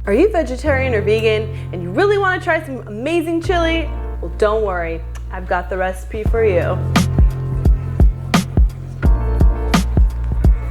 Are you vegetarian or vegan and you really want to try some amazing chili? Well, don't worry, I've got the recipe for you.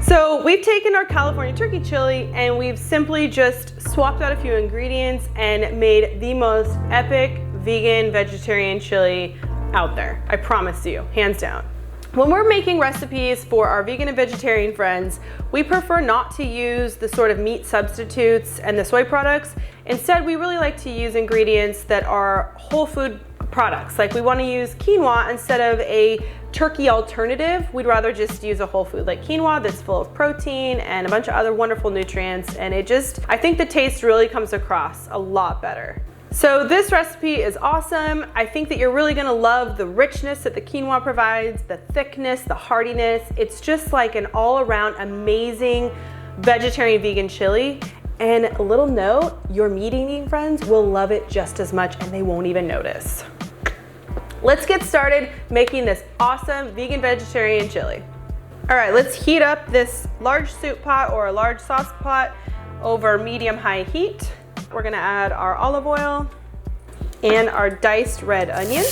So we've taken our California turkey chili and we've simply just swapped out a few ingredients and made the most epic vegan vegetarian chili out there. I promise you, hands down. When we're making recipes for our vegan and vegetarian friends, we prefer not to use the sort of meat substitutes and the soy products. Instead, we really like to use ingredients that are whole food products. Like we want to use quinoa instead of a turkey alternative. We'd rather just use a whole food like quinoa that's full of protein and a bunch of other wonderful nutrients. And I think the taste really comes across a lot better. So this recipe is awesome. I think that you're really gonna love the richness that the quinoa provides, the thickness, the heartiness. It's just like an all-around amazing vegetarian vegan chili. And a little note, your meat eating friends will love it just as much and they won't even notice. Let's get started making this awesome vegan vegetarian chili. All right, let's heat up this large soup pot or a large sauce pot over medium-high heat. We're gonna add our olive oil and our diced red onion.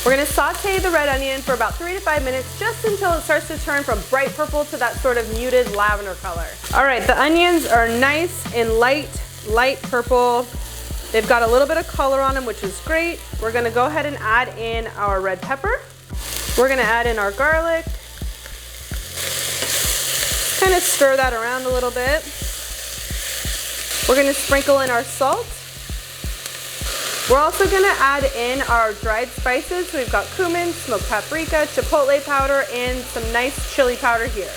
We're gonna saute the red onion for about 3 to 5 minutes, just until it starts to turn from bright purple to that sort of muted lavender color. All right, the onions are nice and light purple. They've got a little bit of color on them, which is great. We're gonna go ahead and add in our red pepper. We're gonna add in our garlic. Kind of stir that around a little bit. We're gonna sprinkle in our salt. We're also gonna add in our dried spices. So we've got cumin, smoked paprika, chipotle powder, and some nice chili powder here.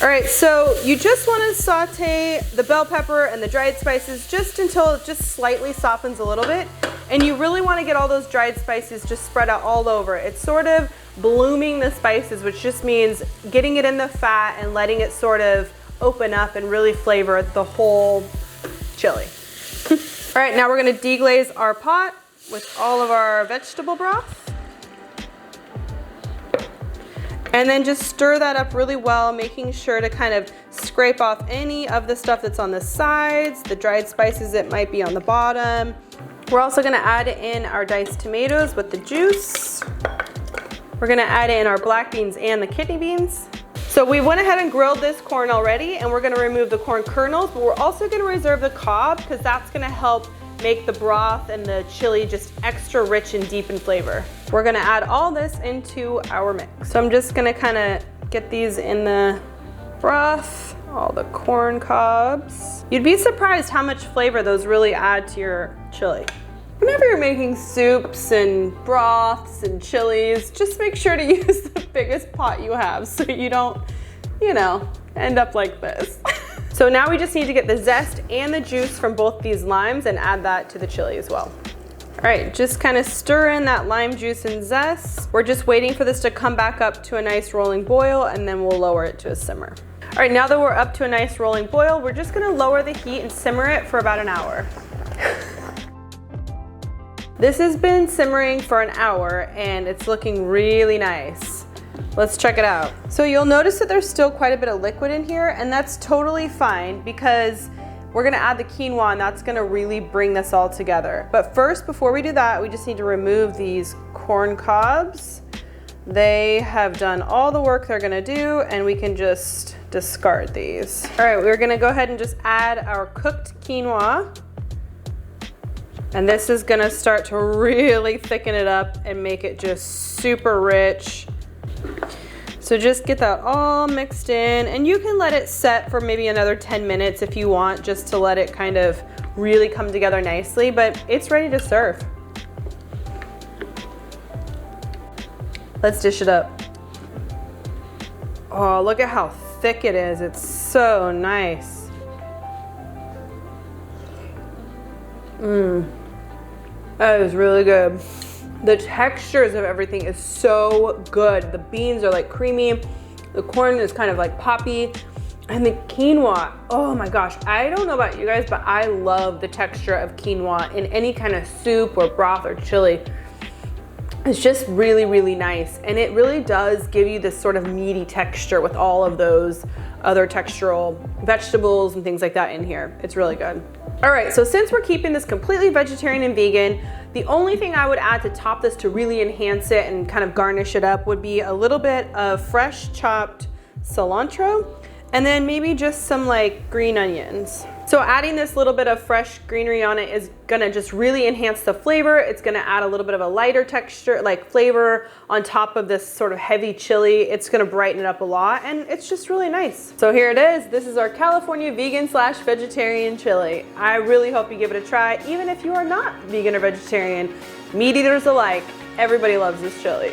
All right, so you just wanna saute the bell pepper and the dried spices just until it just slightly softens a little bit. And you really wanna get all those dried spices just spread out all over. It's sort of blooming the spices, which just means getting it in the fat and letting it sort of open up and really flavor the whole chili. All right, now we're gonna deglaze our pot with all of our vegetable broth. And then just stir that up really well, making sure to kind of scrape off any of the stuff that's on the sides, the dried spices that might be on the bottom. We're also gonna add in our diced tomatoes with the juice. We're gonna add in our black beans and the kidney beans. So we went ahead and grilled this corn already, and we're gonna remove the corn kernels, but we're also gonna reserve the cob because that's gonna help make the broth and the chili just extra rich and deep in flavor. We're gonna add all this into our mix. So I'm just gonna kinda get these in the broth, all the corn cobs. You'd be surprised how much flavor those really add to your chili. Whenever you're making soups and broths and chilies, just make sure to use the biggest pot you have so you don't, end up like this. So now we just need to get the zest and the juice from both these limes and add that to the chili as well. All right, just kind of stir in that lime juice and zest. We're just waiting for this to come back up to a nice rolling boil, and then we'll lower it to a simmer. All right, now that we're up to a nice rolling boil, we're just gonna lower the heat and simmer it for about an hour. This has been simmering for an hour and it's looking really nice. Let's check it out. So you'll notice that there's still quite a bit of liquid in here, and that's totally fine because we're gonna add the quinoa and that's gonna really bring this all together. But first, before we do that, we just need to remove these corn cobs. They have done all the work they're gonna do, and we can just discard these. All right, we're gonna go ahead and just add our cooked quinoa. And this is gonna start to really thicken it up and make it just super rich. So just get that all mixed in, and you can let it set for maybe another 10 minutes if you want, just to let it kind of really come together nicely, but it's ready to serve. Let's dish it up. Oh, look at how thick it is. It's so nice. That is really good. The textures of everything is so good. The beans are like creamy. The corn is kind of like poppy. And the quinoa, oh my gosh. I don't know about you guys, but I love the texture of quinoa in any kind of soup or broth or chili. It's just really, really nice. And it really does give you this sort of meaty texture with all of those other textural vegetables and things like that in here. It's really good. All right, so since we're keeping this completely vegetarian and vegan, the only thing I would add to top this to really enhance it and kind of garnish it up would be a little bit of fresh chopped cilantro, and then maybe just some like green onions. So adding this little bit of fresh greenery on it is gonna just really enhance the flavor. It's gonna add a little bit of a lighter texture, like flavor on top of this sort of heavy chili. It's gonna brighten it up a lot, and it's just really nice. So here it is. This is our California vegan/vegetarian chili. I really hope you give it a try, even if you are not vegan or vegetarian. Meat eaters alike, everybody loves this chili.